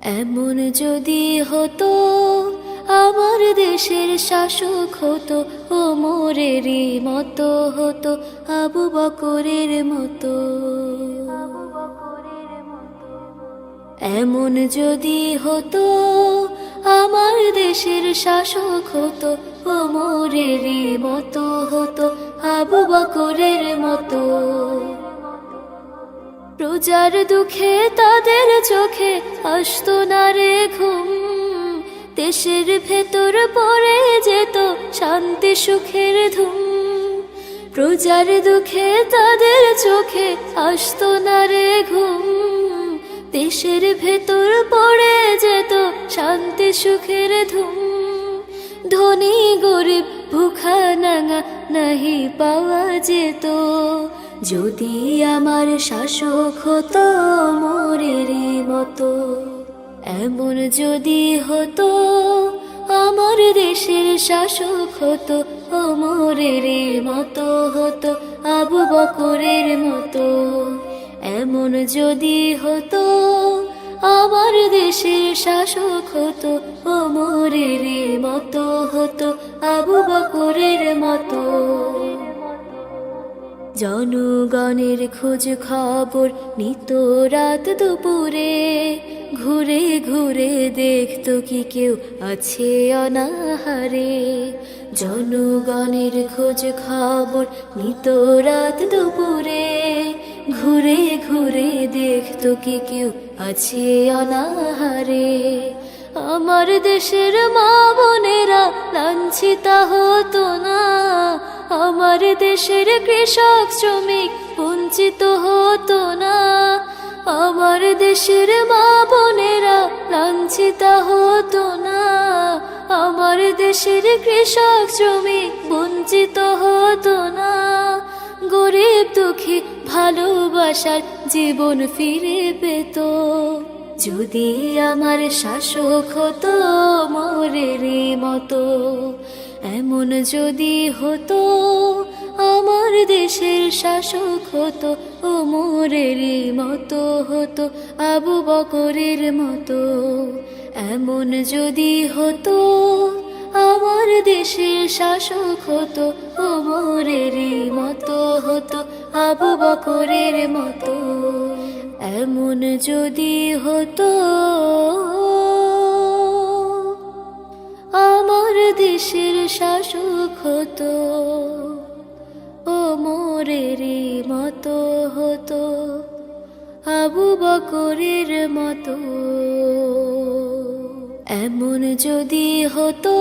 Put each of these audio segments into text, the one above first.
এমন যদি হতো আমার দেশের শাসক হতো ওমরেরই মতো হতো, আবু বকরের মতো। এমন যদি হতো আমার দেশের শাসক হতো ওমরেরই মতো হতো, আবু বকরের মতো। প্রজার দুঃখে তাদের চোখে আসতো না রে ঘুম, দেশের ভেতর পড়ে যেত শান্তি সুখের ধুম। প্রজার দুঃখে তাদের চোখে আসতো না রে ঘুম, দেশের ভেতর পড়ে যেত শান্তি সুখের ধুম। ধনী গরিব ভুখা নাঙা নাহি পাওয়া যেত, যদি আমার শাসক হতো ওমরেরই মতো। এমন যদি হতো আমার দেশের শাসক হতো ওমরেরই মতো হতো, আবু বকরের মতো। এমন যদি হতো আমার দেশের শাসক হতো ওমরেরই মতো হতো, আবু বকরের মতো। জনগণের খোঁজ খবর নিত রাত দুপুরে, ঘুরে ঘুরে দেখতো কি কেউ আছে অনাহারে। জনগণের খোঁজ খবর নিত রাত দুপুরে, ঘুরে ঘুরে দেখতো কি কেউ আছে অনাহারে। আমার দেশের মা বোনেরা লাঞ্ছিতা হতো না, আমার দেশের কৃষক শ্রমিক বঞ্চিত হতো না। আমার দেশের মা বোনেরা লাঞ্ছিতা হতো না, আমার দেশের কৃষক শ্রমিক বঞ্চিত হতো না। গরিব দুঃখী ভালোবাসার জীবন ফিরে পেত, যদি আমার শাসক হতো ওমরেরই মতো। এমন যদি হতো আমার দেশের শাসক হতো ওমরেরই মতো হতো, আবু বকরের মতো। এমন যদি হতো আমার দেশের শাসক হতো ওমরেরই মতো হতো, আবু বকরের মতো। এমন যদি হতো আমার দেশের শাসক হতো ওমরেরই মতো হতো, আবু বকরের মতো। এমন যদি হতো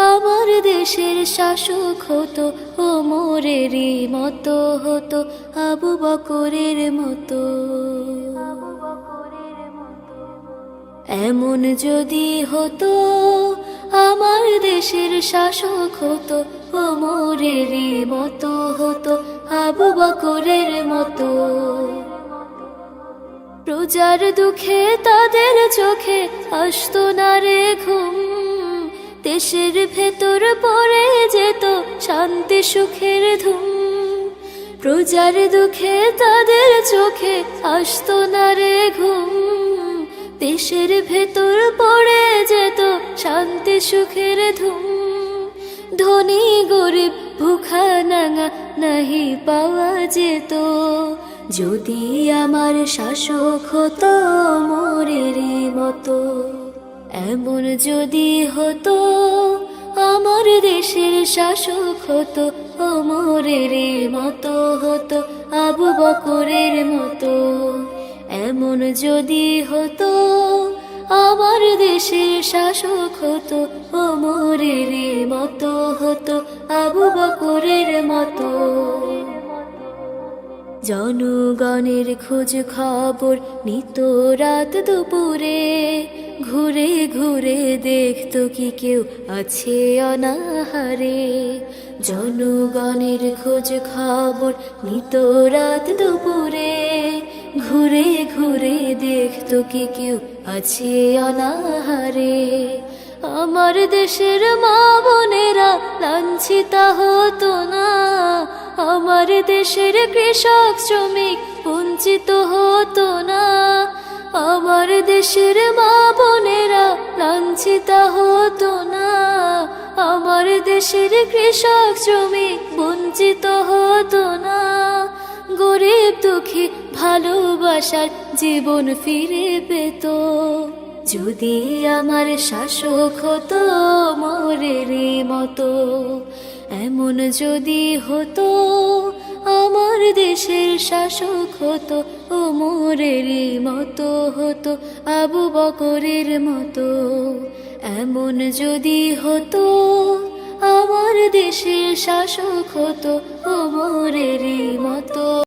আমার দেশের শাসক হতো ওমরেরই মতো হতো, আবু বকরের মতো। এমন যদি হতো আমার দেশের শাসক হতো ওমরেরই মতো হতো, আবু বকরের মতো। প্রজার দুঃখে তাদের চোখে আসতো না রে ঘুম, দেশের ভেতর পড়ে যেত শান্তি সুখের ধুম। প্রজার দুঃখে তাদের চোখে আসতো না রে ঘুম, দেশের ভেতর পড়ে যেত শান্তি সুখের ধুম। ধনী গরিব ভুখা নাঙা নাহি পাওয়া যেত, যদি আমার শাসক হতো ওমরেরই মতো। এমন যদি হতো আমার দেশের শাসক হতো ওমরেরই মতো হতো, আবু বকরের মতো। এমন যদি হতো আমার দেশের শাসক হতো ওমরেরই মতো হতো, আবু বকরের মতো। জনগণের খোঁজ খবর নিত রাত দুপুরে, ঘুরে ঘুরে দেখতো কি কেউ আছে অনাহারে। জনগণের খোঁজ খবর নিত রাত দুপুরে, ঘুরে ঘুরে দেখতো কি কেউ আছে অনাহারে। আমার দেশের মা বোনেরা লাঞ্ছিতা হতো না, আমার দেশের কৃষক শ্রমিক বঞ্চিত হতো না। আমার দেশের মা বোনেরা লাঞ্ছিত হতো না, আমার দেশের কৃষক শ্রমিক বঞ্চিত হতো না, গরিব দুঃখী ভালোবাসার জীবন ফিরে পেত। যদি আমার শাসক হতো মোরেরই মতো, এমন যদি হতো আমার দেশের শাসক হতো ওমরেরই মতো হতো, আবু বকরের মতো। এমন যদি হতো আমার দেশের শাসক হতো ওমরেরই মতো।